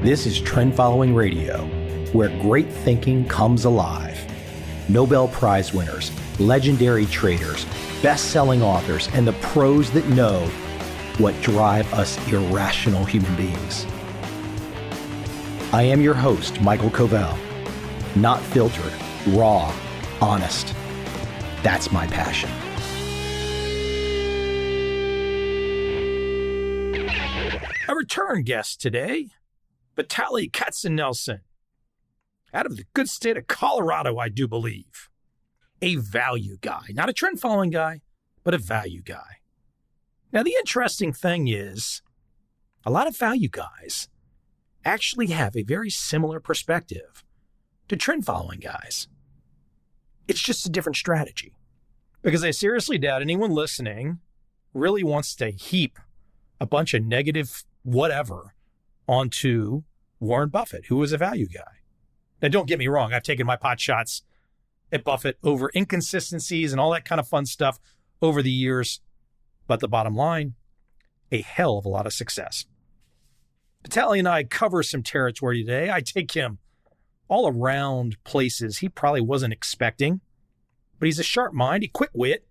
This is Trend Following Radio, where great thinking comes alive. Nobel Prize winners, legendary traders, best-selling authors, and the pros that know what drive us irrational human beings. I am your host, MICHAEL COVEL. Not filtered, raw, honest. That's my passion. A return guest today, Vitaliy Katsenelson, out of the good state of Colorado, I do believe. A value guy, not a trend-following guy, but a value guy. Now, the interesting thing is, a lot of value guys actually have a very similar perspective to trend-following guys. It's just a different strategy. Because I seriously doubt anyone listening really wants to heap a bunch of negative whatever onto Warren Buffett, who was a value guy. Now, don't get me wrong. I've taken my pot shots at Buffett over inconsistencies and all that kind of fun stuff over the years. But the bottom line, a hell of a lot of success. Vitaliy and I cover some territory today. I take him all around places he probably wasn't expecting. But he's a sharp mind, a quick wit,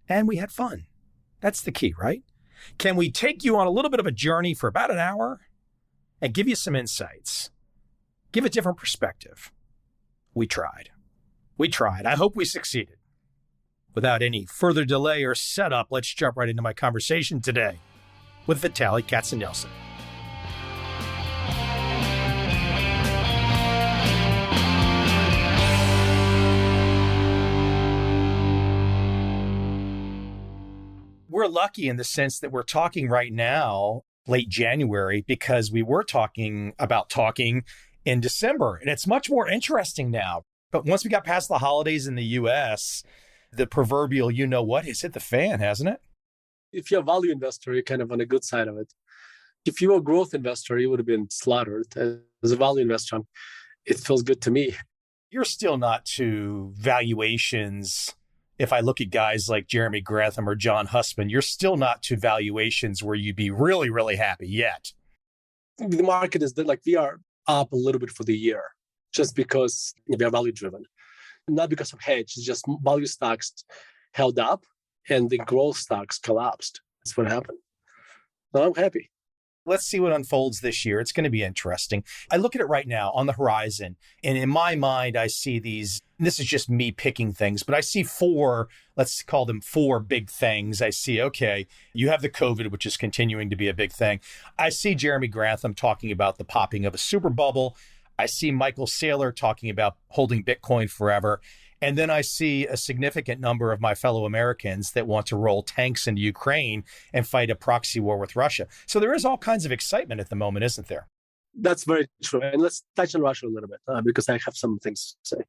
and we had fun. That's the key, right? Can we take you on a little bit of a journey for about an hour and give you some insights? Give a different perspective. We tried. I hope we succeeded. Without any further delay or setup, let's jump right into my conversation today with Vitaliy Katsenelson. We're lucky in the sense that we're talking right now, late January, because we were talking about talking in December. And it's much more interesting now. But once we got past the holidays in the U.S., the proverbial you-know-what has hit the fan, hasn't it? If you're a value investor, you're kind of on the good side of it. If you were a growth investor, you would have been slaughtered. As a value investor, it feels good to me. You're still not to valuations. If I look at guys like Jeremy Grantham or John Hussman, you're still not to valuations where you'd be really, really happy yet. The market is like we are up a little bit for the year just because we are value driven. Not because of hedge, it's just value stocks held up and the growth stocks collapsed. That's what happened. So I'm happy. Let's see what unfolds this year. It's going to be interesting. I look at it right now on the horizon, and in my mind, I see these, and this is just me picking things, but I see let's call them four big things. I see, okay, you have the COVID, which is continuing to be a big thing. I see Jeremy Grantham talking about the popping of a super bubble. I see Michael Saylor talking about holding Bitcoin forever. And then I see a significant number of my fellow Americans that want to roll tanks into Ukraine and fight a proxy war with Russia. So there is all kinds of excitement at the moment, isn't there? That's very true. And let's touch on Russia a little bit because I have some things to say.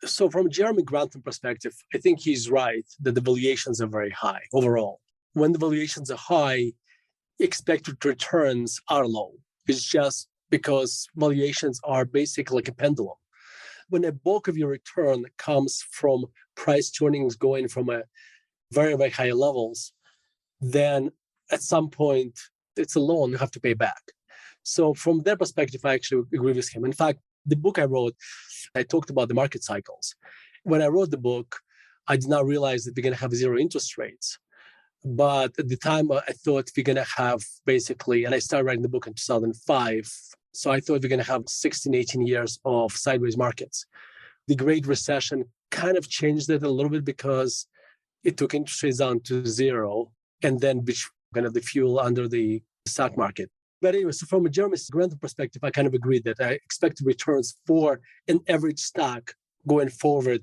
So from Jeremy Grantham perspective, I think he's right that the valuations are very high overall. When the valuations are high, expected returns are low. It's just because valuations are basically like a pendulum. When a bulk of your return comes from price to earnings going from a very, very high levels, then at some point, it's a loan you have to pay back. So from their perspective, I actually agree with him. In fact, the book I wrote, I talked about the market cycles. When I wrote the book, I did not realize that we're going to have zero interest rates. But at the time, I thought we're going to have basically, and I started writing the book in 2005, so I thought we're going to have 16, 18 years of sideways markets. The Great Recession kind of changed it a little bit because it took interest rates down to zero, and then which kind of the fuel under the stock market. But anyway, so from a Jeremy Grantham perspective, I kind of agree that I expect returns for an average stock going forward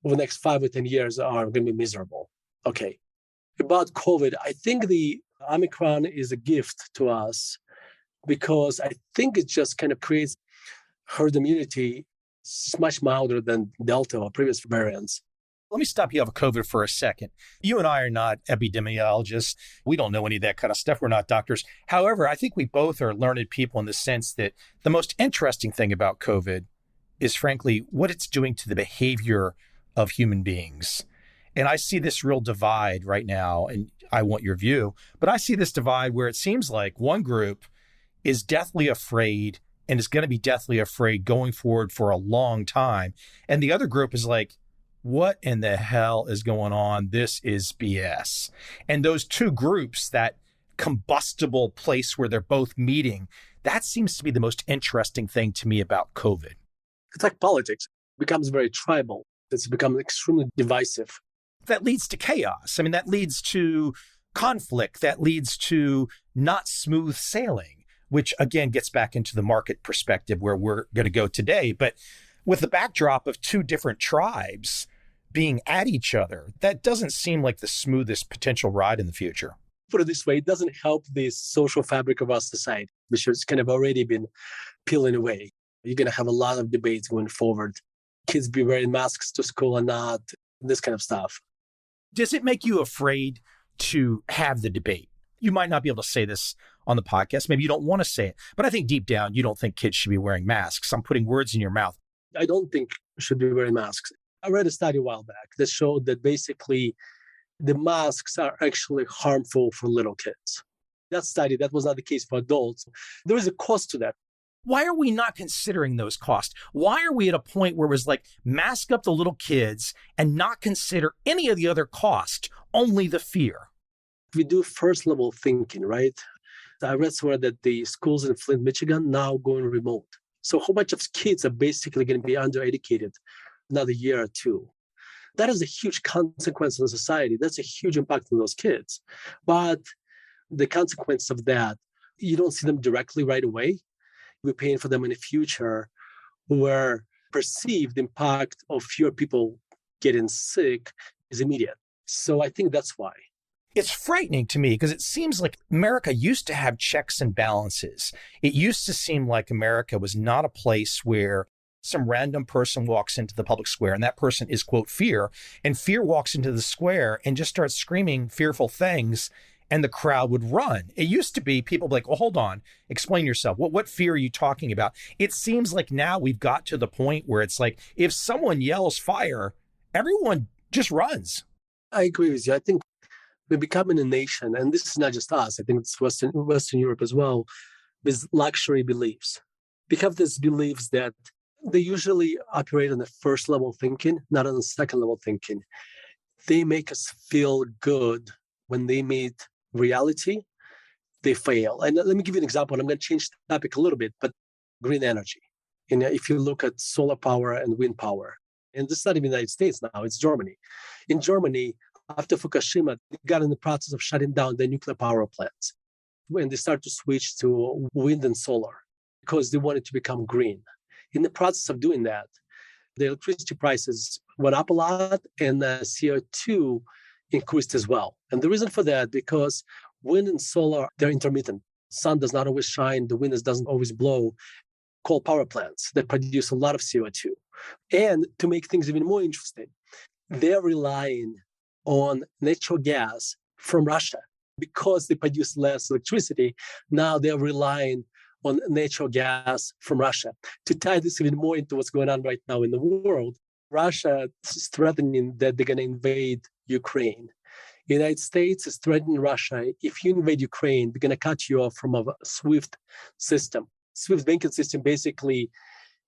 over the next 5 or 10 years are going to be miserable. Okay. About COVID, I think the Omicron is a gift to us because I think it just kind of creates herd immunity. It's much milder than Delta or previous variants. Let me stop you off COVID for a second. You and I are not epidemiologists. We don't know any of that kind of stuff. We're not doctors. However, I think we both are learned people in the sense that the most interesting thing about COVID is, frankly, what it's doing to the behavior of human beings. And I see this real divide right now, and I want your view, but I see this divide where it seems like one group is deathly afraid and is going to be deathly afraid going forward for a long time. And the other group is like, what in the hell is going on? This is BS. And those two groups, that combustible place where they're both meeting, that seems to be the most interesting thing to me about COVID. It's like politics. It becomes very tribal. It's become extremely divisive. That leads to chaos. I mean, that leads to conflict. That leads to not smooth sailing, which again gets back into the market perspective where we're going to go today. But with the backdrop of two different tribes being at each other, that doesn't seem like the smoothest potential ride in the future. Put it this way, it doesn't help the social fabric of our society, which has kind of already been peeling away. You're going to have a lot of debates going forward. Kids be wearing masks to school or not, this kind of stuff. Does it make you afraid to have the debate? You might not be able to say this on the podcast. Maybe you don't want to say it, but I think deep down, you don't think kids should be wearing masks. I'm putting words in your mouth. I don't think should be wearing masks. I read a study a while back that showed that basically the masks are actually harmful for little kids. That study, that was not the case for adults. There is a cost to that. Why are we not considering those costs? Why are we at a point where it was like mask up the little kids and not consider any of the other cost, only the fear? We do first level thinking, right? I read somewhere that the schools in Flint, Michigan now going remote. So how much of kids are basically going to be undereducated another year or two? That is a huge consequence on society. That's a huge impact on those kids. But the consequence of that, you don't see them directly right away. We're paying for them in the future, where perceived impact of fewer people getting sick is immediate. So I think that's why. It's frightening to me because it seems like America used to have checks and balances. It used to seem like America was not a place where some random person walks into the public square and that person is, quote, fear, and fear walks into the square and just starts screaming fearful things and the crowd would run. It used to be people like, well, hold on, explain yourself. What fear are you talking about? It seems like now we've got to the point where it's like, if someone yells fire, everyone just runs. I agree with you. I think we're becoming a nation, and this is not just us. I think it's Western Europe as well, with luxury beliefs. We have these beliefs that they usually operate on the first level thinking, not on the second level thinking. They make us feel good. When they meet reality, they fail. And let me give you an example. I'm going to change the topic a little bit, but green energy. And if you look at solar power and wind power, and this is not even the United States now, it's Germany. In Germany, after Fukushima, they got in the process of shutting down their nuclear power plants. When they start to switch to wind and solar, because they wanted to become green. In the process of doing that, the electricity prices went up a lot and CO2 increased as well. And the reason for that, because wind and solar, they're intermittent. Sun does not always shine, the wind doesn't always blow. Coal power plants that produce a lot of CO2. And to make things even more interesting, they're relying on natural gas from Russia. Because they produce less electricity, now they're relying on natural gas from Russia. To tie this even more into what's going on right now in the world, Russia is threatening that they're going to invade Ukraine. The United States is threatening Russia. If you invade Ukraine, they're going to cut you off from a SWIFT system. SWIFT banking system, basically,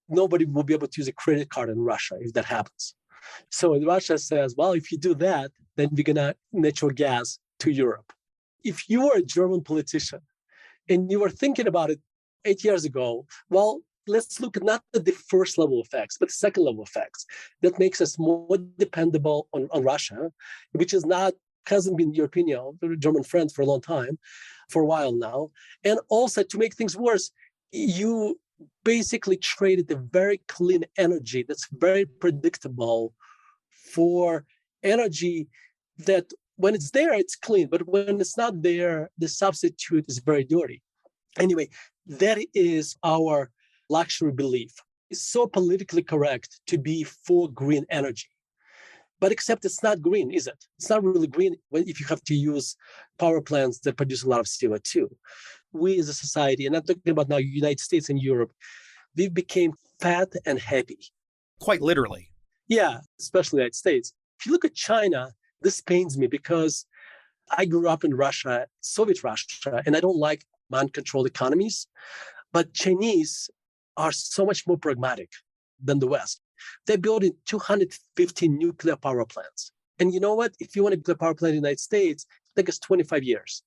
nobody will be able to use a credit card in Russia if that happens. So Russia says, well, if you do that, then we're going to natural gas to Europe. If you were a German politician and you were thinking about it 8 years ago, well, let's look not at the first level effects, but the second level effects. That makes us more dependable on Russia, which hasn't been your opinion, German friends for a long time, for a while now. And also, to make things worse, you basically traded a very clean energy that's very predictable for energy that when it's there, it's clean. But when it's not there, the substitute is very dirty. Anyway, that is our luxury belief. It's so politically correct to be for green energy. But except it's not green, is it? It's not really green if you have to use power plants that produce a lot of CO2. We as a society, and I'm talking about now United States and Europe, we became fat and happy. Quite literally. Yeah, especially the United States. If you look at China, this pains me because I grew up in Russia, Soviet Russia, and I don't like man-controlled economies. But Chinese are so much more pragmatic than the West. They're building 250 nuclear power plants. And you know what? If you want a nuclear power plant in the United States, it takes 25 years.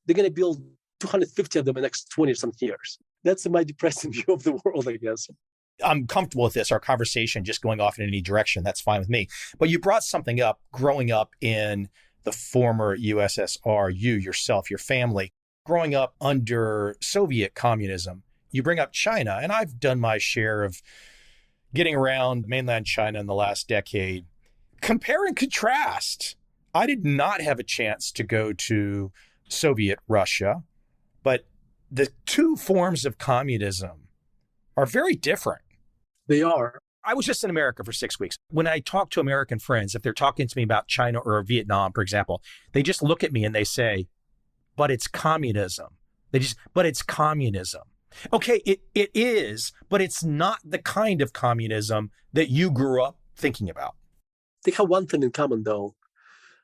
They're going to build 250 of them in the next 20-something years. That's my depressing view of the world, I guess. I'm comfortable with this, our conversation just going off in any direction. That's fine with me. But you brought something up growing up in the former USSR, you yourself, your family, growing up under Soviet communism. You bring up China, and I've done my share of getting around mainland China in the last decade. Compare and contrast. I did not have a chance to go to Soviet Russia, but the two forms of communism are very different. They are. I was just in America for 6 weeks. When I talk to American friends, if they're talking to me about China or Vietnam, for example, they just look at me and they say, but it's communism. But it's communism. Okay, it is, but it's not the kind of communism that you grew up thinking about. They have one thing in common, though.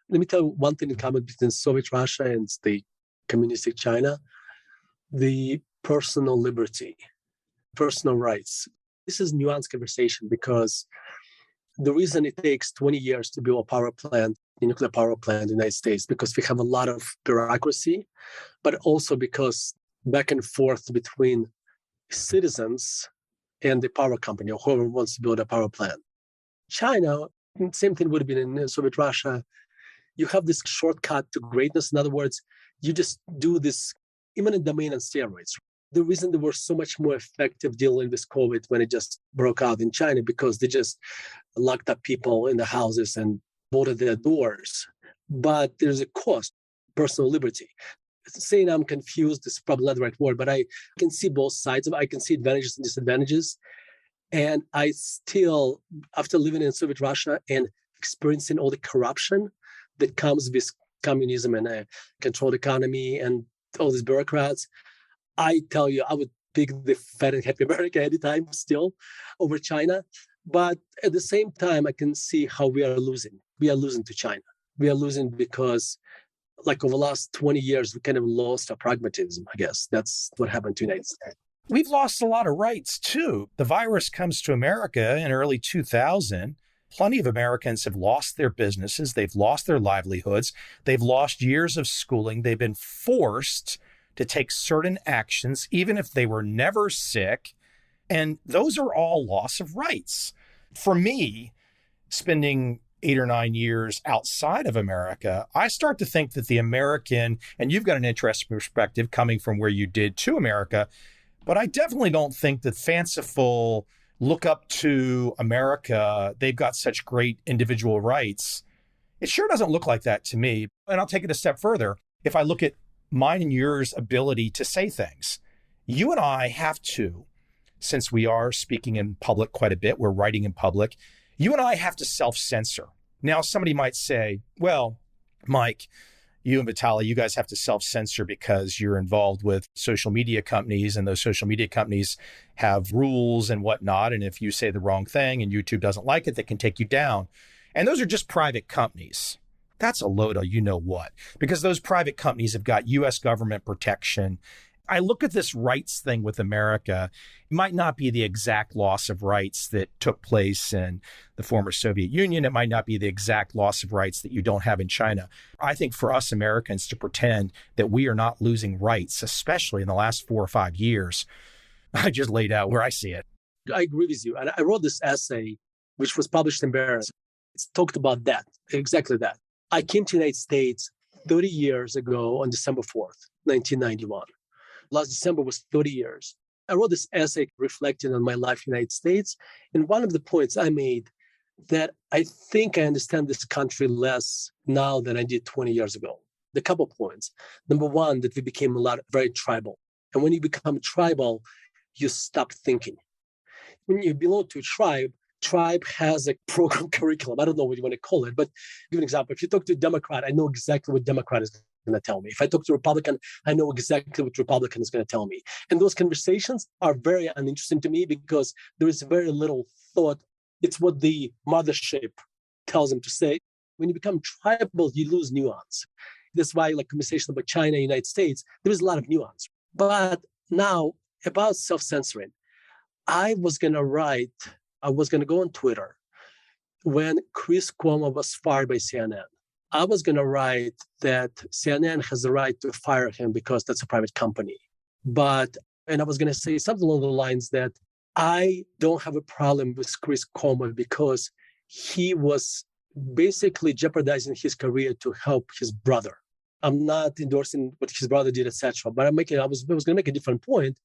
Let me tell you one thing in common between Soviet Russia and the communistic China: the personal liberty, personal rights. This is a nuanced conversation because the reason it takes 20 years to build a power plant, a nuclear power plant in the United States, because we have a lot of bureaucracy, but also because back and forth between citizens and the power company or whoever wants to build a power plant. China, same thing would have been in Soviet Russia. You have this shortcut to greatness. In other words, you just do this imminent domain on steroids. The reason they were so much more effective dealing with COVID when it just broke out in China, because they just locked up people in the houses and bolted their doors. But there's a cost, personal liberty. Saying I'm confused is probably not the right word, but I can see both sides of it. I can see advantages and disadvantages. And I still, after living in Soviet Russia and experiencing all the corruption that comes with communism and a controlled economy and all these bureaucrats, I tell you, I would pick the fat and happy America anytime still over China. But at the same time, I can see how we are losing. We are losing to China. We are losing because like over the last 20 years, we kind of lost our pragmatism, I guess. That's what happened to the United States. We've lost a lot of rights, too. The virus comes to America in early 2000. Plenty of Americans have lost their businesses. They've lost their livelihoods. They've lost years of schooling. They've been forced to take certain actions, even if they were never sick. And those are all loss of rights. For me, spending 8 or 9 years outside of America, I start to think that the American, and you've got an interesting perspective coming from where you did to America, but I definitely don't think that fanciful look up to America, they've got such great individual rights. It sure doesn't look like that to me. And I'll take it a step further. If I look at mine and yours ability to say things, you and I have to, since we are speaking in public quite a bit, we're writing in public, you and I have to self-censor. Now, somebody might say, well, Mike, you and Vitaliy, you guys have to self-censor because you're involved with social media companies, and those social media companies have rules and whatnot. And if you say the wrong thing and YouTube doesn't like it, they can take you down. And those are just private companies. That's a load of you know what, because those private companies have got U.S. government protection. I look at this rights thing with America. It might not be the exact loss of rights that took place in the former Soviet Union. It might not be the exact loss of rights that you don't have in China. I think for us Americans to pretend that we are not losing rights, especially in the last 4 or 5 years, I just laid out where I see it. I agree with you. And I wrote this essay, which was published in Barron. It's talked about that, exactly that. I came to the United States 30 years ago on December 4th, 1991. Last December was 30 years. I wrote this essay reflecting on my life in the United States. And one of the points I made that I think I understand this country less now than I did 20 years ago. The couple points. Number one, that we became very tribal. And when you become tribal, you stop thinking. When you belong to a tribe has a program curriculum. I don't know what you want to call it, but give an example. If you talk to a Democrat, I know exactly what Democrat is going to tell me. If I talk to a Republican, I know exactly what Republican is going to tell me. And those conversations are very uninteresting to me because there is very little thought. It's what the mothership tells them to say. When you become tribal, you lose nuance. That's why, like conversation about China, United States, there is a lot of nuance. But now about self-censoring, I was going to go on Twitter when Chris Cuomo was fired by CNN. I was going to write that CNN has the right to fire him because that's a private company. And I was going to say something along the lines that I don't have a problem with Chris Cuomo because he was basically jeopardizing his career to help his brother. I'm not endorsing what his brother did, etc. But I was going to make a different point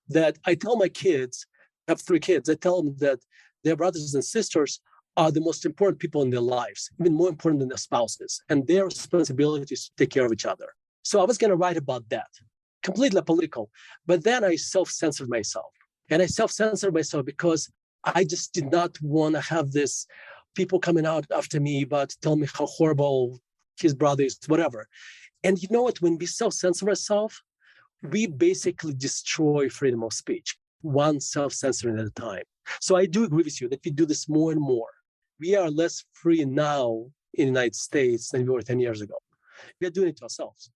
that I tell my kids, I have 3 kids, I tell them that their brothers and sisters are the most important people in their lives, even more important than their spouses, and their responsibility is to take care of each other. So I was going to write about that, completely political. But then I self-censored myself. And I self-censored myself because I just did not want to have this people coming out after me about telling me how horrible his brother is, whatever. And you know what? When we self-censor ourselves, we basically destroy freedom of speech, one self-censoring at a time. So I do agree with you that we do this more and more. We are less free now in the United States than we were 10 years ago. We are doing it to ourselves.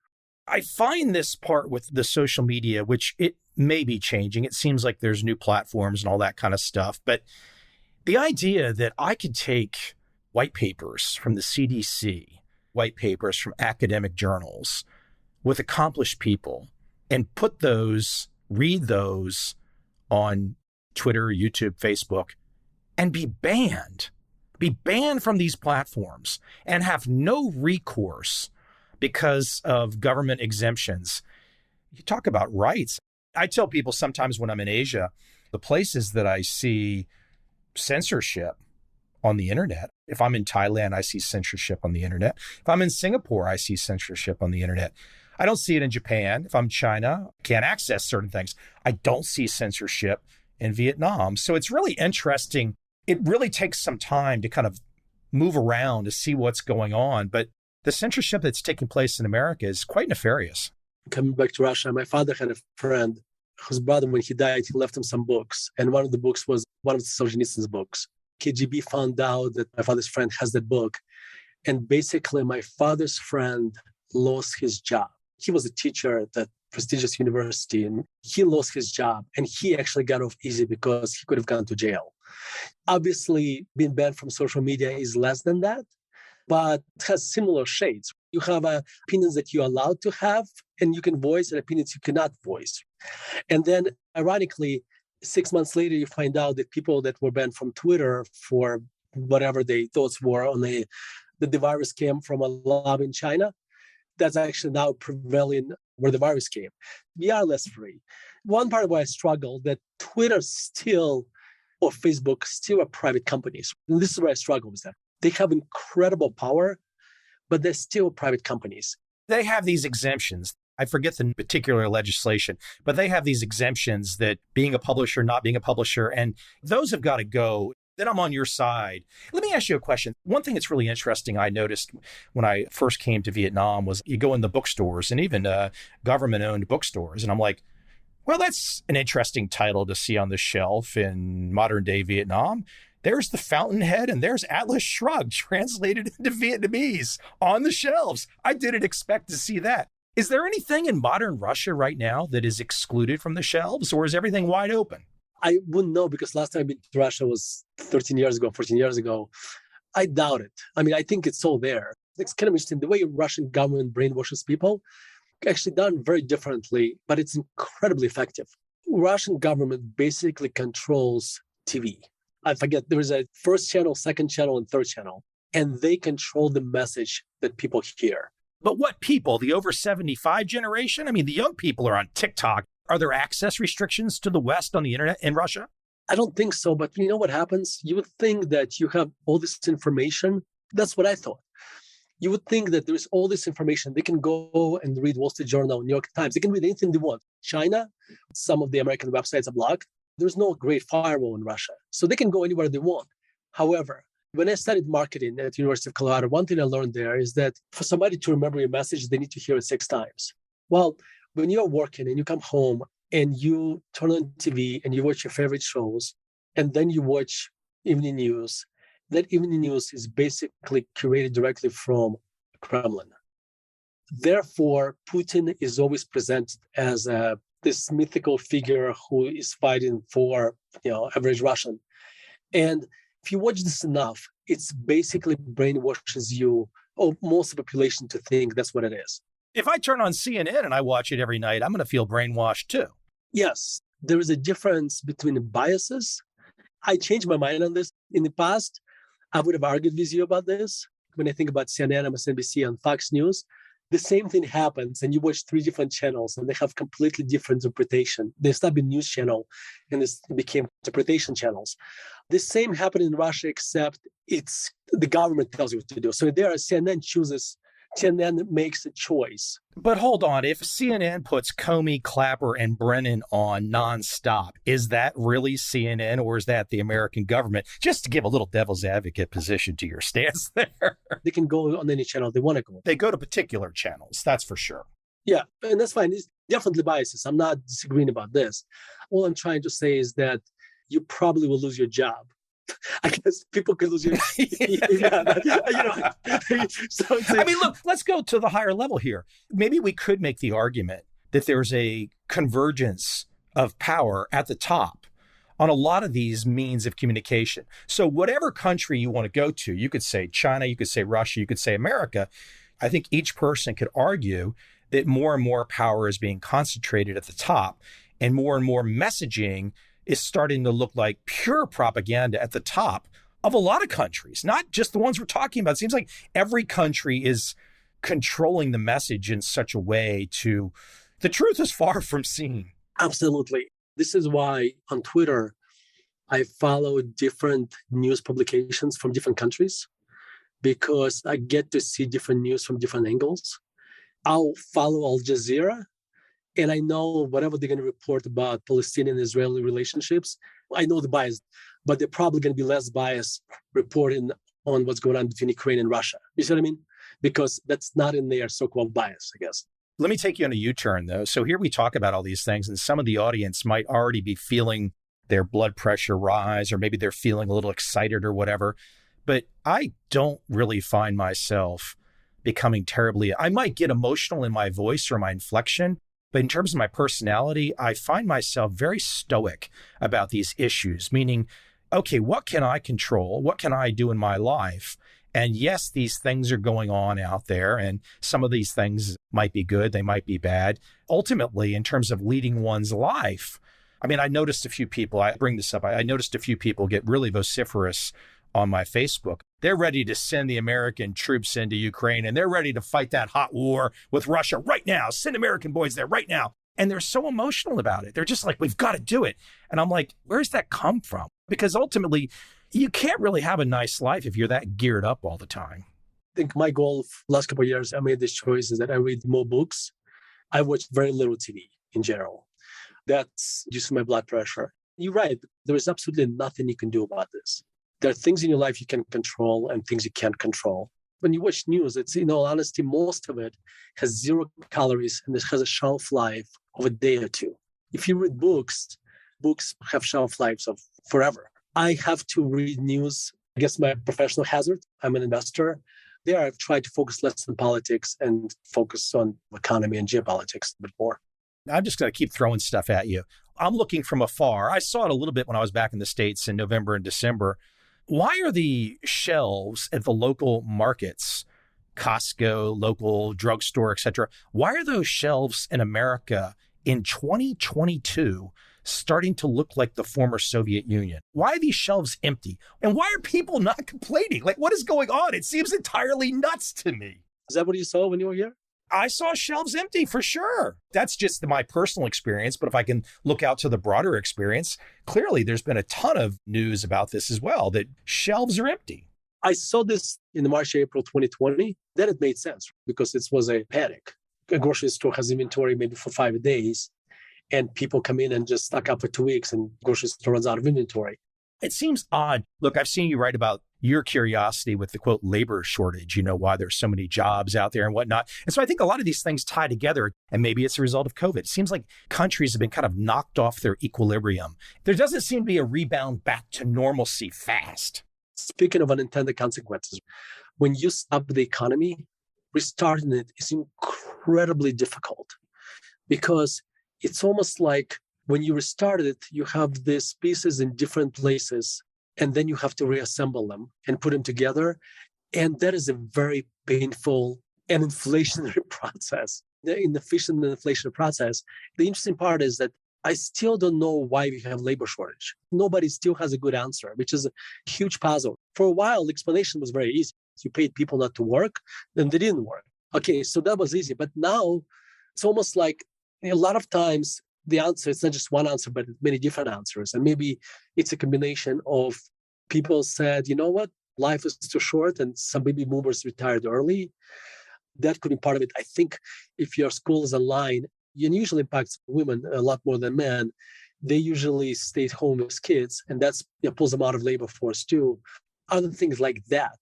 I find this part with the social media, which it may be changing. It seems like there's new platforms and all that kind of stuff. But the idea that I could take white papers from the CDC, white papers from academic journals with accomplished people and read those on Twitter, YouTube, Facebook, and be banned from these platforms and have no recourse because of government exemptions. You talk about rights. I tell people sometimes when I'm in Asia, the places that I see censorship on the internet, if I'm in Thailand, I see censorship on the internet. If I'm in Singapore, I see censorship on the internet. I don't see it in Japan. If I'm China, I can't access certain things. I don't see censorship in Vietnam. So it's really interesting. It really takes some time to kind of move around to see what's going on. But the censorship that's taking place in America is quite nefarious. Coming back to Russia, my father had a friend whose brother, when he died, he left him some books. And one of the books was one of Solzhenitsyn's books. KGB found out that my father's friend has that book. And basically, my father's friend lost his job. He was a teacher at a prestigious university, and he lost his job. And he actually got off easy because he could have gone to jail. Obviously, being banned from social media is less than that, but it has similar shades. You have opinions that you're allowed to have, and you can voice, and opinions you cannot voice. And then, ironically, 6 months later, you find out that people that were banned from Twitter for whatever their thoughts were on that the virus came from a lab in China, that's actually now prevailing where the virus came. We are less free. One part of why I struggle that Twitter still, or Facebook, still are private companies. And this is where I struggle with that. They have incredible power, but they're still private companies. They have these exemptions. I forget the particular legislation, but they have these exemptions that being a publisher, not being a publisher, and those have got to go. Then I'm on your side. Let me ask you a question. One thing that's really interesting I noticed when I first came to Vietnam was you go in the bookstores and even government-owned bookstores, and I'm like, well, that's an interesting title to see on the shelf in modern-day Vietnam. There's The Fountainhead and there's Atlas Shrugged translated into Vietnamese on the shelves. I didn't expect to see that. Is there anything in modern Russia right now that is excluded from the shelves, or is everything wide open? I wouldn't know because last time I've been to Russia was 13 years ago, 14 years ago. I doubt it. I mean, I think it's all there. It's kind of interesting. The way Russian government brainwashes people, actually done very differently, but it's incredibly effective. Russian government basically controls TV. I forget, there is a first channel, second channel, and third channel, and they control the message that people hear. But what people? The over 75 generation? I mean, the young people are on TikTok. Are there access restrictions to the West on the internet in Russia? I don't think so, but you know what happens? You would think that you have all this information. That's what I thought. You would think that there's all this information. They can go and read Wall Street Journal, New York Times. They can read anything they want. China, some of the American websites are blocked. There's no great firewall in Russia. So they can go anywhere they want. However, when I studied marketing at the University of Colorado, one thing I learned there is that for somebody to remember your message, they need to hear it 6 times. Well, when you're working and you come home and you turn on TV and you watch your favorite shows, and then you watch evening news, that evening news is basically curated directly from Kremlin. Therefore, Putin is always presented as a this mythical figure who is fighting for, average Russian. And if you watch this enough, it's basically brainwashes you, or most of the population, to think that's what it is. If I turn on CNN and I watch it every night, I'm going to feel brainwashed too. Yes, there is a difference between the biases. I changed my mind on this. In the past, I would have argued with you about this. When I think about CNN, MSNBC, and Fox News, the same thing happens, and you watch 3 different channels, and they have completely different interpretation. They stopped being news channel, and this became interpretation channels. The same happened in Russia, except it's the government tells you what to do. So there, CNN makes a choice. But hold on, if CNN puts Comey, Clapper, and Brennan on nonstop, is that really CNN, or is that the American government? Just to give a little devil's advocate position to your stance there. They can go on any channel they want to go. They go to particular channels, that's for sure. Yeah, and that's fine. It's definitely biases. I'm not disagreeing about this. All I'm trying to say is that you probably will lose your job. I guess people can lose your So I mean, look, let's go to the higher level here. Maybe we could make the argument that there's a convergence of power at the top on a lot of these means of communication. So whatever country you want to go to, you could say China, you could say Russia, you could say America. I think each person could argue that more and more power is being concentrated at the top, and more messaging is starting to look like pure propaganda at the top of a lot of countries, not just the ones we're talking about. It seems like every country is controlling the message in such a way to, the truth is far from seen. Absolutely. This is why on Twitter, I follow different news publications from different countries, because I get to see different news from different angles. I'll follow Al Jazeera, and I know whatever they're going to report about Palestinian-Israeli relationships, I know the bias, but they're probably going to be less biased reporting on what's going on between Ukraine and Russia. You see what I mean? Because that's not in their so-called bias, I guess. Let me take you on a U-turn, though. So here we talk about all these things, and some of the audience might already be feeling their blood pressure rise, or maybe they're feeling a little excited or whatever. But I don't really find myself becoming terribly, I might get emotional in my voice or my inflection, but in terms of my personality, I find myself very stoic about these issues, meaning, okay, what can I control? What can I do in my life? And yes, these things are going on out there, and some of these things might be good, they might be bad. Ultimately, in terms of leading one's life, I mean, I noticed a few people, I bring this up, I noticed a few people get really vociferous on my Facebook. They're ready to send the American troops into Ukraine, and they're ready to fight that hot war with Russia right now. Send American boys there right now. And they're so emotional about it. They're just like, we've got to do it. And I'm like, where's that come from? Because ultimately, you can't really have a nice life if you're that geared up all the time. I think my goal last couple of years, I made this choice, is that I read more books. I watch very little TV in general. That's just my blood pressure. You're right. There is absolutely nothing you can do about this. There are things in your life you can control and things you can't control. When you watch news, it's, in all honesty, most of it has 0 calories and it has a shelf life of a day or two. If you read books, books have shelf lives of forever. I have to read news. I guess my professional hazard. I'm an investor. There, I've tried to focus less on politics and focus on economy and geopolitics a bit more. I'm just going to keep throwing stuff at you. I'm looking from afar. I saw it a little bit when I was back in the States in November and December. Why are the shelves at the local markets, Costco, local drugstore, et cetera, why are those shelves in America in 2022 starting to look like the former Soviet Union? Why are these shelves empty? And why are people not complaining? Like, what is going on? It seems entirely nuts to me. Is that what you saw when you were here? I saw shelves empty for sure. That's just my personal experience. But if I can look out to the broader experience, clearly there's been a ton of news about this as well, that shelves are empty. I saw this in March, April 2020. Then it made sense because it was a panic. A grocery store has inventory maybe for 5 days, and people come in and just stock up for 2 weeks and grocery store runs out of inventory. It seems odd. Look, I've seen you write about your curiosity with the, quote, labor shortage, why there's so many jobs out there and whatnot. And so I think a lot of these things tie together, and maybe it's a result of COVID. It seems like countries have been kind of knocked off their equilibrium. There doesn't seem to be a rebound back to normalcy fast. Speaking of unintended consequences, when you stop the economy, restarting it is incredibly difficult because it's almost like when you restart it, you have these pieces in different places, and then you have to reassemble them and put them together. And that is a very painful and inflationary process. The inefficient and inflationary process. The interesting part is that I still don't know why we have labor shortage. Nobody still has a good answer, which is a huge puzzle. For a while, the explanation was very easy. You paid people not to work, then they didn't work. Okay, so that was easy. But now it's almost like a lot of times the answer, it's not just one answer, but many different answers. And maybe it's a combination of people said, you know what, life is too short, and some baby boomers retired early. That could be part of it. I think if your school is online, it usually impacts women a lot more than men. They usually stay at home with kids, and that's pulls them out of labor force too. Other things like that.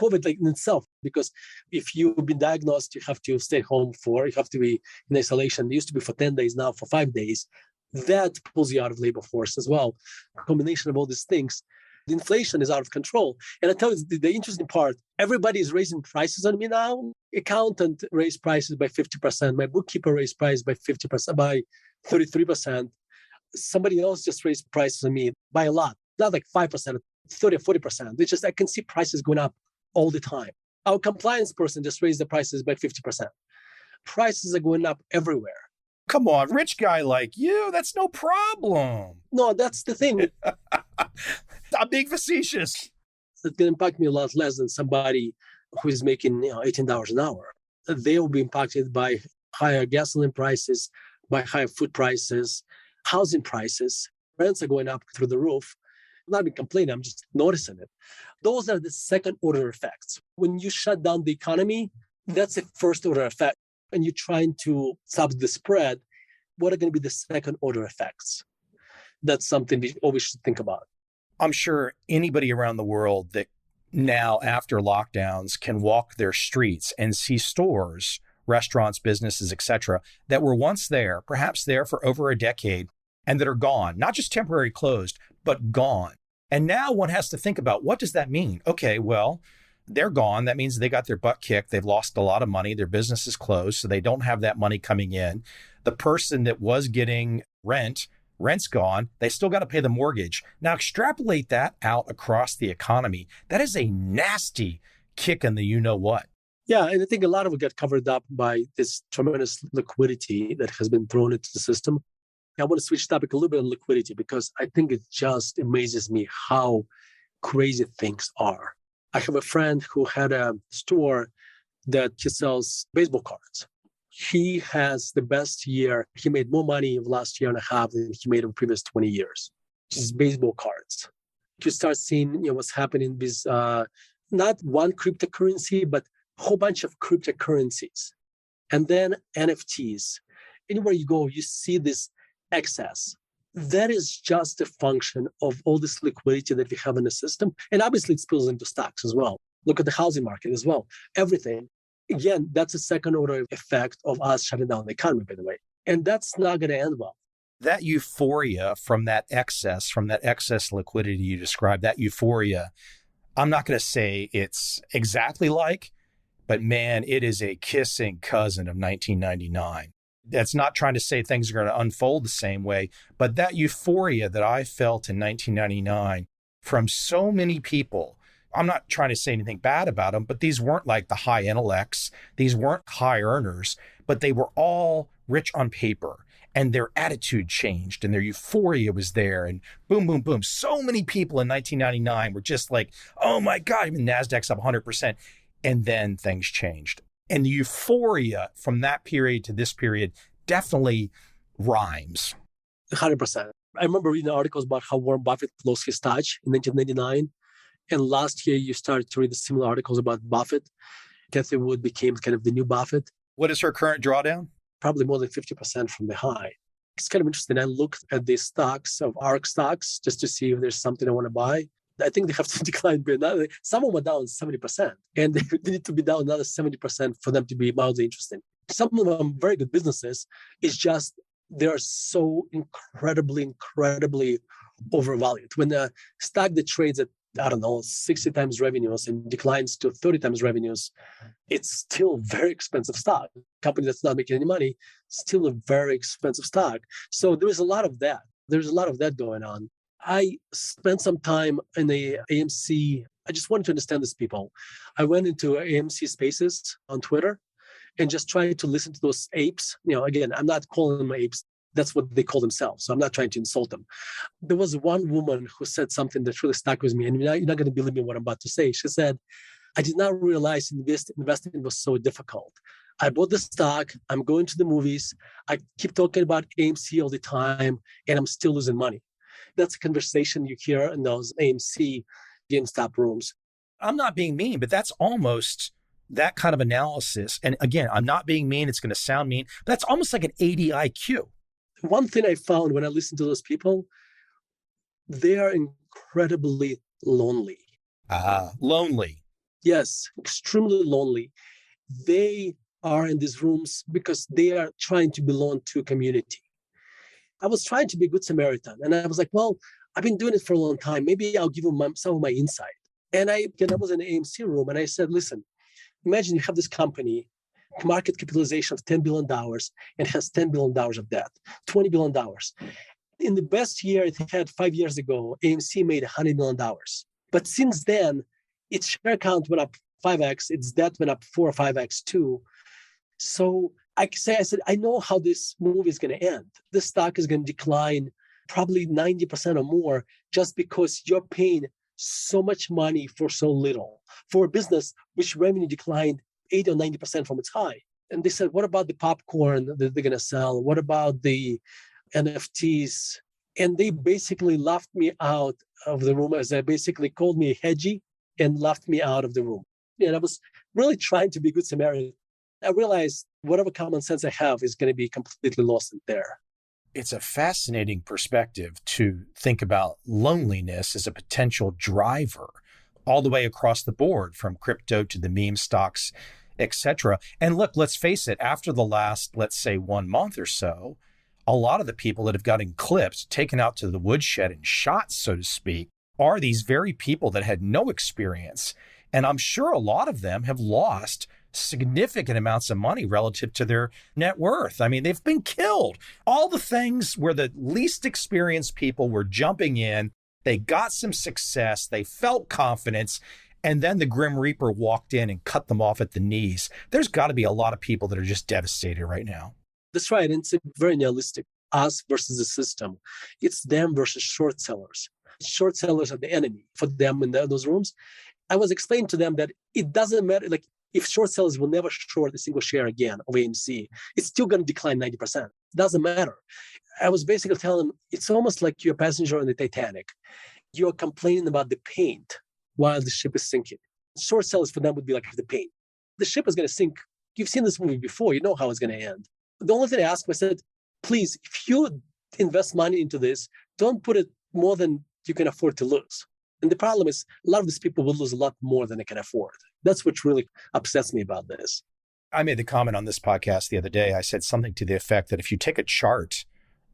COVID in itself, because if you've been diagnosed, you have to stay home you have to be in isolation. It used to be for 10 days, now for 5 days. That pulls you out of labor force as well. A combination of all these things. The inflation is out of control. And I tell you the interesting part, everybody is raising prices on me now. Accountant raised prices by 50%. My bookkeeper raised prices by 50%, by 33%. Somebody else just raised prices on me by a lot, not like 5%, 30 or 40%. It's just, I can see prices going up all the time. Our compliance person just raised the prices by 50%. Prices are going up everywhere. Come on, rich guy like you, that's no problem. No, that's the thing. I'm being facetious. It's going to impact me a lot less than somebody who is making $18 an hour. They will be impacted by higher gasoline prices, by higher food prices, housing prices. Rents are going up through the roof. I'm not even complaining, I'm just noticing it. Those are the second order effects. When you shut down the economy, that's a first order effect. And you're trying to stop the spread, what are going to be the second order effects? That's something we always should think about. I'm sure anybody around the world that now after lockdowns can walk their streets and see stores, restaurants, businesses, etc., that were once there, perhaps there for over a decade, and that are gone, not just temporarily closed, but gone. And now one has to think about, what does that mean? Okay, well, they're gone. That means they got their butt kicked. They've lost a lot of money. Their business is closed, so they don't have that money coming in. The person that was getting rent's gone. They still got to pay the mortgage. Now extrapolate that out across the economy. That is a nasty kick in the you-know-what. Yeah, and I think a lot of it got covered up by this tremendous liquidity that has been thrown into the system. I want to switch topic a little bit on liquidity because I think it just amazes me how crazy things are. I have a friend who had a store that he sells baseball cards. He has the best year. He made more money in the last year and a half than he made in the previous 20 years. Just baseball cards. You start seeing what's happening with not one cryptocurrency, but a whole bunch of cryptocurrencies. And then NFTs. Anywhere you go, you see this excess. That is just a function of all this liquidity that we have in the system. And obviously it spills into stocks as well. Look at the housing market as well. Everything. Again, that's a second order effect of us shutting down the economy, by the way. And that's not going to end well. That euphoria from that excess liquidity you described, that euphoria, I'm not going to say it's exactly like, but man, it is a kissing cousin of 1999. That's not trying to say things are going to unfold the same way, but that euphoria that I felt in 1999 from so many people, I'm not trying to say anything bad about them, but these weren't like the high intellects. These weren't high earners, but they were all rich on paper and their attitude changed and their euphoria was there and boom, boom, boom. So many people in 1999 were just like, oh my God, even NASDAQ's up 100%. And then things changed. And the euphoria from that period to this period definitely rhymes. 100%. I remember reading articles about how Warren Buffett lost his touch in 1999. And last year, you started to read the similar articles about Buffett. Cathy Wood became kind of the new Buffett. What is her current drawdown? Probably more than 50% from the high. It's kind of interesting. I looked at the stocks of ARK stocks just to see if there's something I want to buy. I think they have to decline. Some of them are down 70%, and they need to be down another 70% for them to be mildly interesting. Some of them very good businesses. It's just they're so incredibly overvalued. When a stock that trades at I don't know, 60 times revenues and declines to 30 times revenues, it's still very expensive stock. A company that's not making any money, still a very expensive stock. So there's a lot of that. There's a lot of that going on. I spent some time in the AMC. I just wanted to understand these people. I went into AMC Spaces on Twitter and just tried to listen to those apes. Again, I'm not calling them apes. That's what they call themselves. So I'm not trying to insult them. There was one woman who said something that really stuck with me. And you're not going to believe me what I'm about to say. She said, I did not realize investing was so difficult. I bought the stock. I'm going to the movies. I keep talking about AMC all the time, and I'm still losing money. That's a conversation you hear in those AMC GameStop rooms. I'm not being mean, but that's almost that kind of analysis. And again, I'm not being mean. It's going to sound mean. But that's almost like an 80 IQ. One thing I found when I listen to those people, they are incredibly lonely. Lonely. Yes, extremely lonely. They are in these rooms because they are trying to belong to a community. I was trying to be a good Samaritan. And I was like, well, I've been doing it for a long time. Maybe I'll give them some of my insight. And I was in an AMC room and I said, listen, imagine you have this company, market capitalization of $10 billion and has $10 billion of debt, $20 billion. In the best year it had 5 years ago, AMC made $100 million. But since then, its share count went up 5x, its debt went up 4 or 5x too. So I said, I know how this movie is going to end. This stock is going to decline probably 90% or more just because you're paying so much money for so little for a business which revenue declined 80 or 90% from its high. And they said, what about the popcorn that they're going to sell? What about the NFTs? And they basically laughed me out of the room as they basically called me hedgy and laughed me out of the room. And I was really trying to be a good Samaritan. I realized whatever common sense I have is going to be completely lost in there. It's a fascinating perspective to think about loneliness as a potential driver all the way across the board, from crypto to the meme stocks, etc. And look, let's face it, after the last, let's say 1 month or so, a lot of the people that have gotten clipped, taken out to the woodshed and shot, so to speak, are these very people that had no experience. And I'm sure a lot of them have lost significant amounts of money relative to their net worth. I mean, they've been killed. All the things where the least experienced people were jumping in, they got some success, they felt confidence, and then the Grim Reaper walked in and cut them off at the knees. There's got to be a lot of people that are just devastated right now. That's right. And it's very nihilistic. Us versus the system. It's them versus short sellers. Short sellers are the enemy for them in those rooms. I was explaining to them that it doesn't matter. Like, if short sellers will never short a single share again of AMC, it's still going to decline 90%. It doesn't matter. I was basically telling them, it's almost like you're a passenger on the Titanic. You're complaining about the paint while the ship is sinking. Short sellers for them would be like the paint. The ship is going to sink. You've seen this movie before. You know how it's going to end. The only thing I asked, I said, please, if you invest money into this, don't put it more than you can afford to lose. And the problem is, a lot of these people will lose a lot more than they can afford. That's what really upsets me about this. I made the comment on this podcast the other day. I said something to the effect that if you take a chart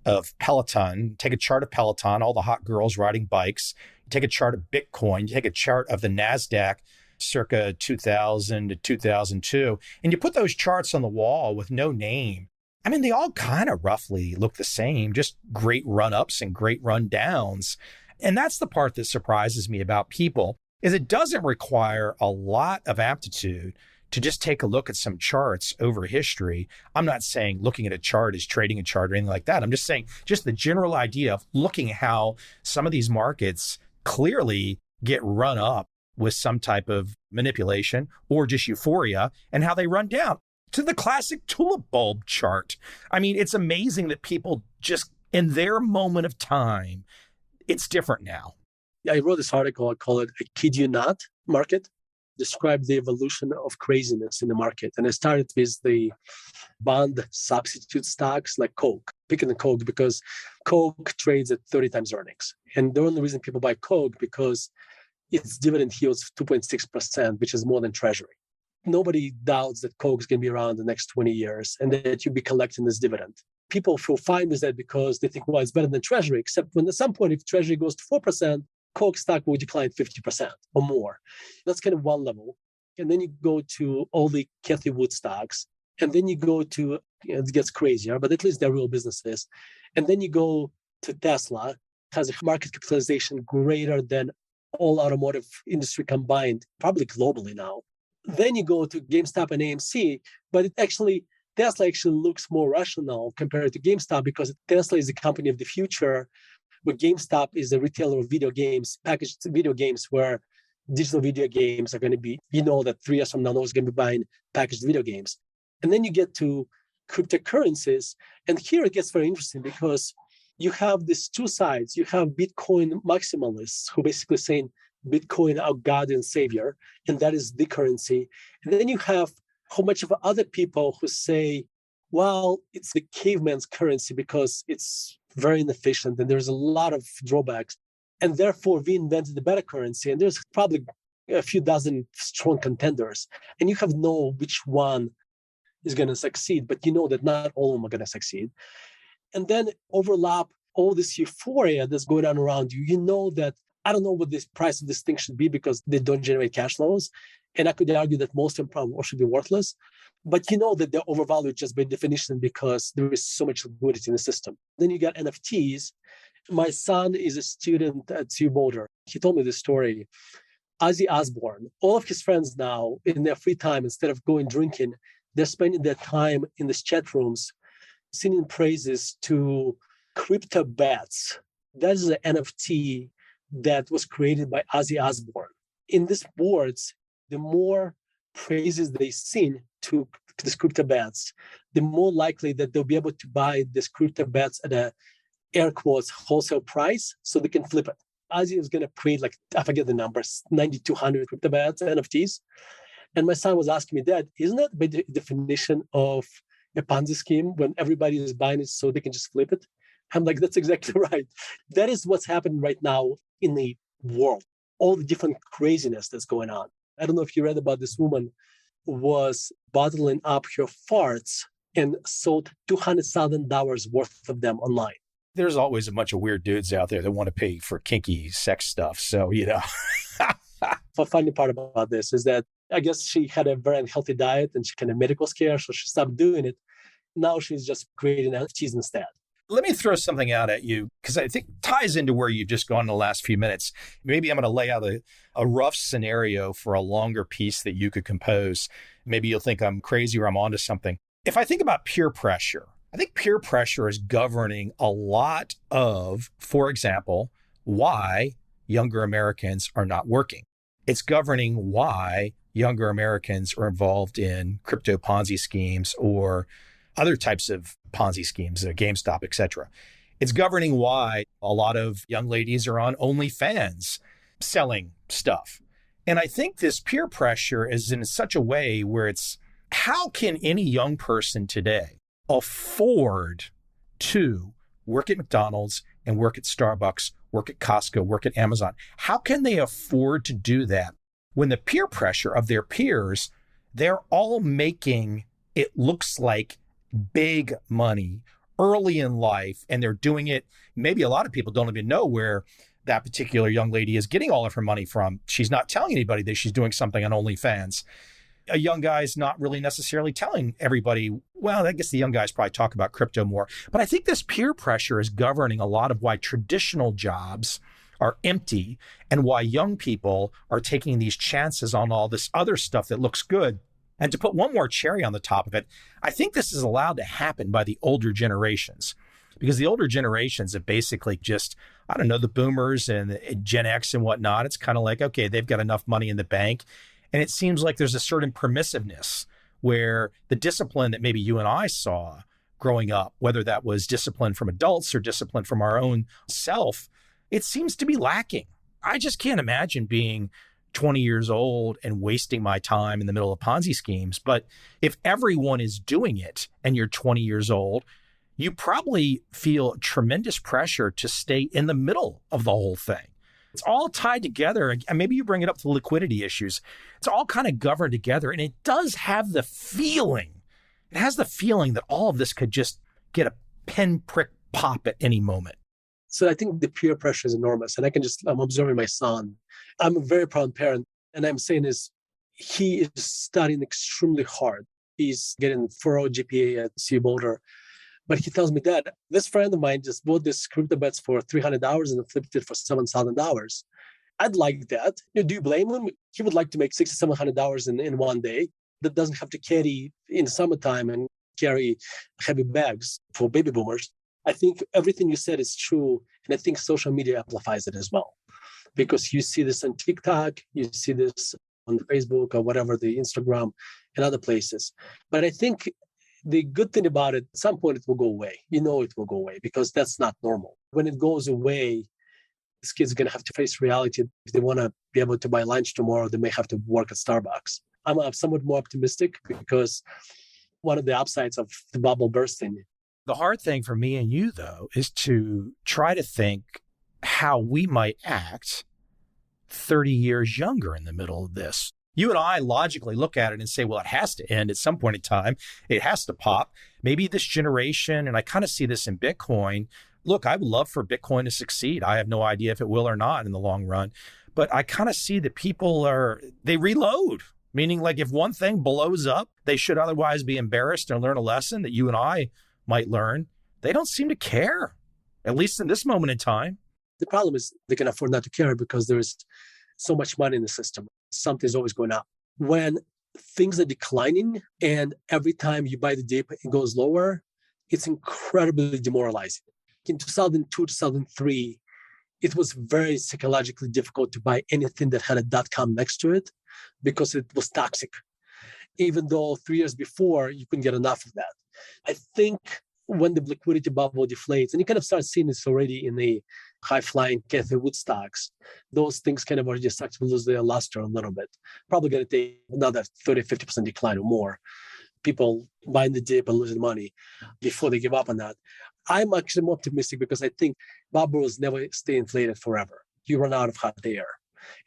of Peloton, all the hot girls riding bikes, you take a chart of Bitcoin, you take a chart of the NASDAQ circa 2000 to 2002, and you put those charts on the wall with no name. I mean, they all kind of roughly look the same, just great run-ups and great run-downs. And that's the part that surprises me about people, is it doesn't require a lot of aptitude to just take a look at some charts over history. I'm not saying looking at a chart is trading a chart or anything like that. I'm just saying just the general idea of looking at how some of these markets clearly get run up with some type of manipulation or just euphoria, and how they run down to the classic tulip bulb chart. I mean, it's amazing that people just in their moment of time, it's different now. I wrote this article, I call it "I Kid You Not" market, describe the evolution of craziness in the market. And I started with the bond substitute stocks like Coke, picking the Coke because Coke trades at 30 times earnings. And the only reason people buy Coke because its dividend yields 2.6%, which is more than Treasury. Nobody doubts that Coke is going to be around the next 20 years and that you'll be collecting this dividend. People feel fine with that because they think, well, it's better than Treasury, except when at some point, if Treasury goes to 4%, Coke stock will decline 50% or more. That's kind of one level. And then you go to all the Cathie Wood stocks. And then you go to, it gets crazier, but at least they're real businesses. And then you go to Tesla, has a market capitalization greater than all automotive industry combined, probably globally now. Then you go to GameStop and AMC, but Tesla actually looks more rational compared to GameStop because Tesla is the company of the future, but GameStop is a retailer of video games, packaged video games, where digital video games are going to be, that 3 years from now, no one's going to be buying packaged video games. And then you get to cryptocurrencies. And here it gets very interesting because you have these two sides. You have Bitcoin maximalists who basically saying Bitcoin our God and savior, and that is the currency. And then you have a whole bunch of other people who say, well, it's the caveman's currency because it's very inefficient and there's a lot of drawbacks. And therefore, we invented the better currency. And there's probably a few dozen strong contenders. And you have to know which one is going to succeed, but you know that not all of them are going to succeed. And then overlap all this euphoria that's going on around you. You know that I don't know what the price of this thing should be because they don't generate cash flows. And I could argue that most of them probably should be worthless. But you know that they're overvalued just by definition because there is so much liquidity in the system. Then you got NFTs. My son is a student at CU Boulder. He told me this story. Ozzy Osbourne, all of his friends now in their free time, instead of going drinking, they're spending their time in these chat rooms singing praises to crypto bats. That is an NFT that was created by Ozzy Osbourne. In these boards, the more praises they sing to these crypto bats, the more likely that they'll be able to buy these crypto bats at a air quotes wholesale price so they can flip it. Ozzy is going to create I forget the numbers, 9,200 crypto bats, NFTs. And my son was asking me, Dad, isn't that by the definition of a Ponzi scheme when everybody is buying it so they can just flip it? I'm like, that's exactly right. That is what's happening right now in the world. All the different craziness that's going on. I don't know if you read about this woman who was bottling up her farts and sold $200,000 worth of them online. There's always a bunch of weird dudes out there that want to pay for kinky sex stuff. So, The funny part about this is that I guess she had a very unhealthy diet and she had a medical scare, so she stopped doing it. Now she's just creating NFTs instead. Let me throw something out at you because I think ties into where you've just gone in the last few minutes. Maybe I'm going to lay out a rough scenario for a longer piece that you could compose. Maybe you'll think I'm crazy or I'm onto something. If I think about peer pressure, I think peer pressure is governing a lot of, for example, why younger Americans are not working. It's governing why younger Americans are involved in crypto Ponzi schemes or other types of Ponzi schemes, GameStop, et cetera. It's governing why a lot of young ladies are on OnlyFans selling stuff. And I think this peer pressure is in such a way where it's, how can any young person today afford to work at McDonald's and work at Starbucks, work at Costco, work at Amazon? How can they afford to do that when the peer pressure of their peers, they're all making, it looks like, big money early in life, and they're doing it. Maybe a lot of people don't even know where that particular young lady is getting all of her money from. She's not telling anybody that she's doing something on OnlyFans. A young guy's not really necessarily telling everybody. Well, I guess the young guys probably talk about crypto more. But I think this peer pressure is governing a lot of why traditional jobs are empty and why young people are taking these chances on all this other stuff that looks good. And to put one more cherry on the top of it, I think this is allowed to happen by the older generations, because the older generations have basically just, I don't know, the boomers and Gen X and whatnot. It's kind of like, okay, they've got enough money in the bank. And it seems like there's a certain permissiveness where the discipline that maybe you and I saw growing up, whether that was discipline from adults or discipline from our own self, it seems to be lacking. I just can't imagine being 20 years old and wasting my time in the middle of Ponzi schemes. But if everyone is doing it and you're 20 years old, you probably feel tremendous pressure to stay in the middle of the whole thing. It's all tied together. And maybe you bring it up to liquidity issues. It's all kind of governed together. And it does have the feeling, that all of this could just get a pinprick pop at any moment. So I think the peer pressure is enormous. And I'm observing my son. I'm a very proud parent. And I'm saying is he is studying extremely hard. He's getting 4.0 GPA at CU Boulder. But he tells me, Dad, this friend of mine just bought this crypto bets for $300 and flipped it for $7,000. I'd like that. Do you blame him? He would like to make $6,700 in one day. That doesn't have to carry in summertime and carry heavy bags for baby boomers. I think everything you said is true. And I think social media amplifies it as well. Because you see this on TikTok, you see this on Facebook or whatever, the Instagram and other places. But I think the good thing about it, at some point it will go away. It will go away because that's not normal. When it goes away, these kids are going to have to face reality. If they want to be able to buy lunch tomorrow, they may have to work at Starbucks. I'm somewhat more optimistic because one of the upsides of the bubble bursting. The hard thing for me and you, though, is to try to think how we might act 30 years younger in the middle of this. You and I logically look at it and say, well, it has to end at some point in time. It has to pop. Maybe this generation, and I kind of see this in Bitcoin. Look, I would love for Bitcoin to succeed. I have no idea if it will or not in the long run. But I kind of see that people they reload. Meaning like if one thing blows up, they should otherwise be embarrassed and learn a lesson that you and I might learn. They don't seem to care, at least in this moment in time. The problem is they can afford not to care because there's so much money in the system. Something's always going up. When things are declining and every time you buy the dip, it goes lower, it's incredibly demoralizing. In 2002, 2003, it was very psychologically difficult to buy anything that had a .com next to it because it was toxic. Even though 3 years before, you couldn't get enough of that. I think when the liquidity bubble deflates, and you kind of start seeing this already in the high-flying Cathy Wood stocks, those things kind of already start to lose their luster a little bit. Probably going to take another 30, 50% decline or more. People buying the dip and losing money before they give up on that. I'm actually more optimistic because I think bubbles never stay inflated forever. You run out of hot air.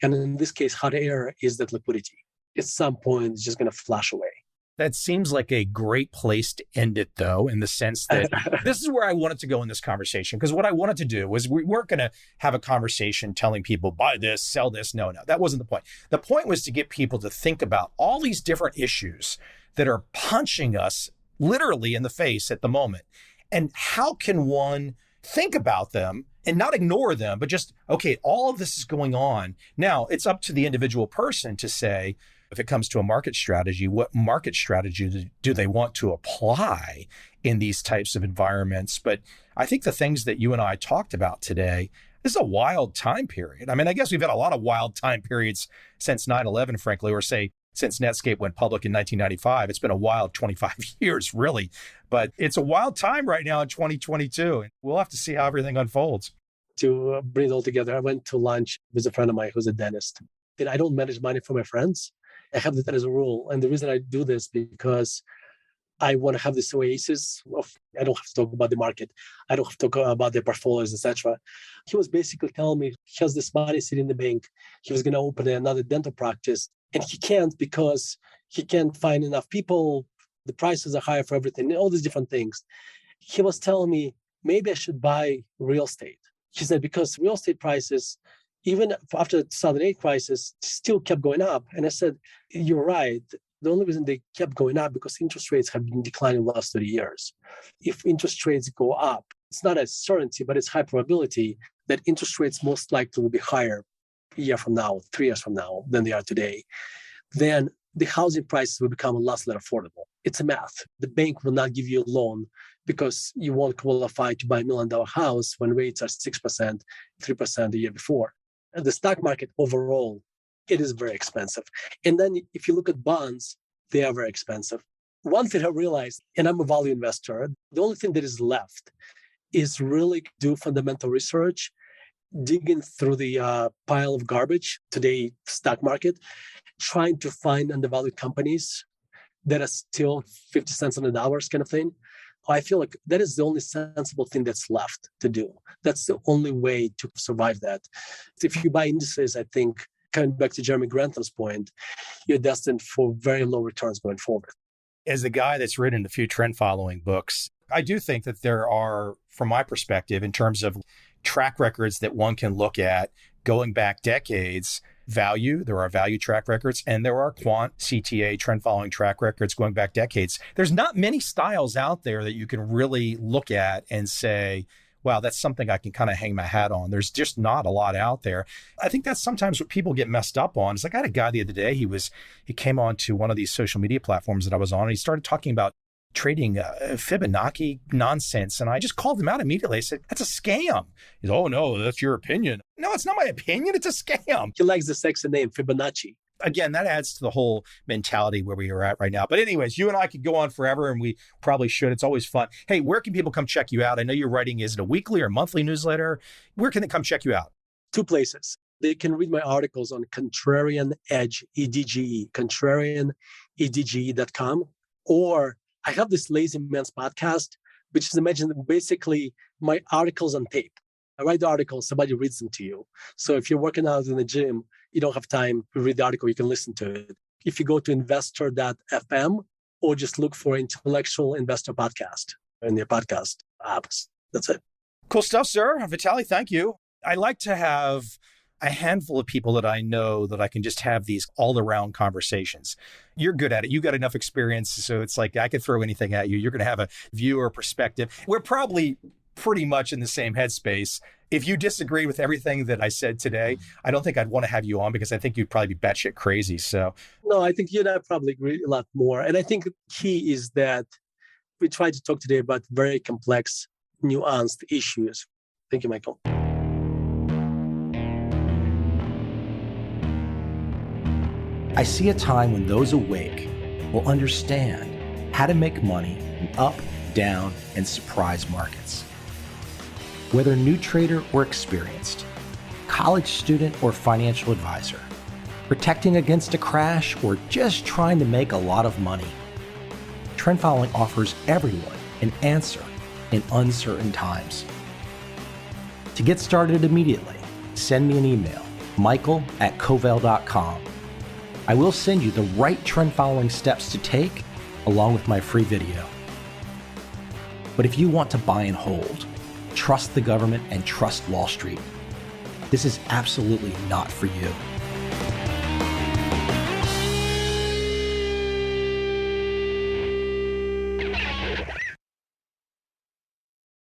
And in this case, hot air is that liquidity. At some point, it's just going to flash away. That seems like a great place to end it, though, in the sense that this is where I wanted to go in this conversation. Because what I wanted to do was we weren't going to have a conversation telling people, buy this, sell this. No, that wasn't the point. The point was to get people to think about all these different issues that are punching us literally in the face at the moment. And how can one think about them and not ignore them, but just, okay, all of this is going on. Now, it's up to the individual person to say, if it comes to a market strategy, what market strategy do they want to apply in these types of environments? But I think the things that you and I talked about today, this is a wild time period. I mean, I guess we've had a lot of wild time periods since 9/11, frankly, or say since Netscape went public in 1995. It's been a wild 25 years, really. But it's a wild time right now in 2022. And we'll have to see how everything unfolds. To bring it all together, I went to lunch with a friend of mine who's a dentist. And I don't manage money for my friends. I have that as a rule. And the reason I do this because I want to have this oasis of, I don't have to talk about the market. I don't have to talk about their portfolios, etc. He was basically telling me he has this money sitting in the bank. He was going to open another dental practice. And he can't because he can't find enough people. The prices are higher for everything, all these different things. He was telling me, maybe I should buy real estate. He said, because real estate prices, even after the 2008 crisis, still kept going up. And I said, you're right. The only reason they kept going up because interest rates have been declining the last 30 years. If interest rates go up, it's not a certainty, but it's high probability that interest rates most likely will be higher a year from now, 3 years from now than they are today. Then the housing prices will become a lot less affordable. It's a math. The bank will not give you a loan because you won't qualify to buy $1 million house when rates are 6%, 3% the year before. And the stock market overall, it is very expensive. And then if you look at bonds, they are very expensive. One thing I realized, and I'm a value investor, the only thing that is left is really do fundamental research, digging through the pile of garbage, today stock market, trying to find undervalued companies that are still 50 cents on the dollar kind of thing. I feel like that is the only sensible thing that's left to do. That's the only way to survive that. If you buy indices, I think, coming back to Jeremy Grantham's point, you're destined for very low returns going forward. As a guy that's written a few trend following books, I do think that there are, from my perspective, in terms of track records that one can look at going back decades. Value, there are value track records, and there are quant CTA trend following track records going back decades. There's not many styles out there that you can really look at and say, wow, that's something I can kind of hang my hat on. There's just not a lot out there. I think that's sometimes what people get messed up on. It's like I had a guy the other day, he came on to one of these social media platforms that I was on, and he started talking about trading Fibonacci nonsense. And I just called him out immediately. I said, that's a scam. He's, oh no, that's your opinion. No, it's not my opinion. It's a scam. He likes the sexy name, Fibonacci. Again, that adds to the whole mentality where we are at right now. But anyways, you and I could go on forever, and we probably should. It's always fun. Hey, where can people come check you out? I know you're writing, is it a weekly or monthly newsletter? Where can they come check you out? 2 places. They can read my articles on Contrarian Edge, EDGE, contrarianedge.com. Or I have this Lazy Man's podcast, which is basically my articles on tape. I write the articles, somebody reads them to you. So if you're working out in the gym, you don't have time to read the article, you can listen to it. If you go to investor.fm or just look for Intellectual Investor Podcast in your podcast apps. That's it. Cool stuff, sir. Vitaliy, thank you. I like to have a handful of people that I know that I can just have these all-around conversations. You're good at it. You got enough experience, so it's like I could throw anything at you. You're going to have a view or perspective. We're probably pretty much in the same headspace. If you disagree with everything that I said today, I don't think I'd want to have you on because I think you'd probably be batshit crazy. So, no, I think you and I probably agree a lot more. And I think the key is that we tried to talk today about very complex, nuanced issues. Thank you, Michael. I see a time when those awake will understand how to make money in up, down, and surprise markets. Whether new trader or experienced, college student or financial advisor, protecting against a crash or just trying to make a lot of money, trend following offers everyone an answer in uncertain times. To get started immediately, send me an email, michael@covel.com. I will send you the right trend following steps to take along with my free video. But if you want to buy and hold, trust the government and trust Wall Street, this is absolutely not for you.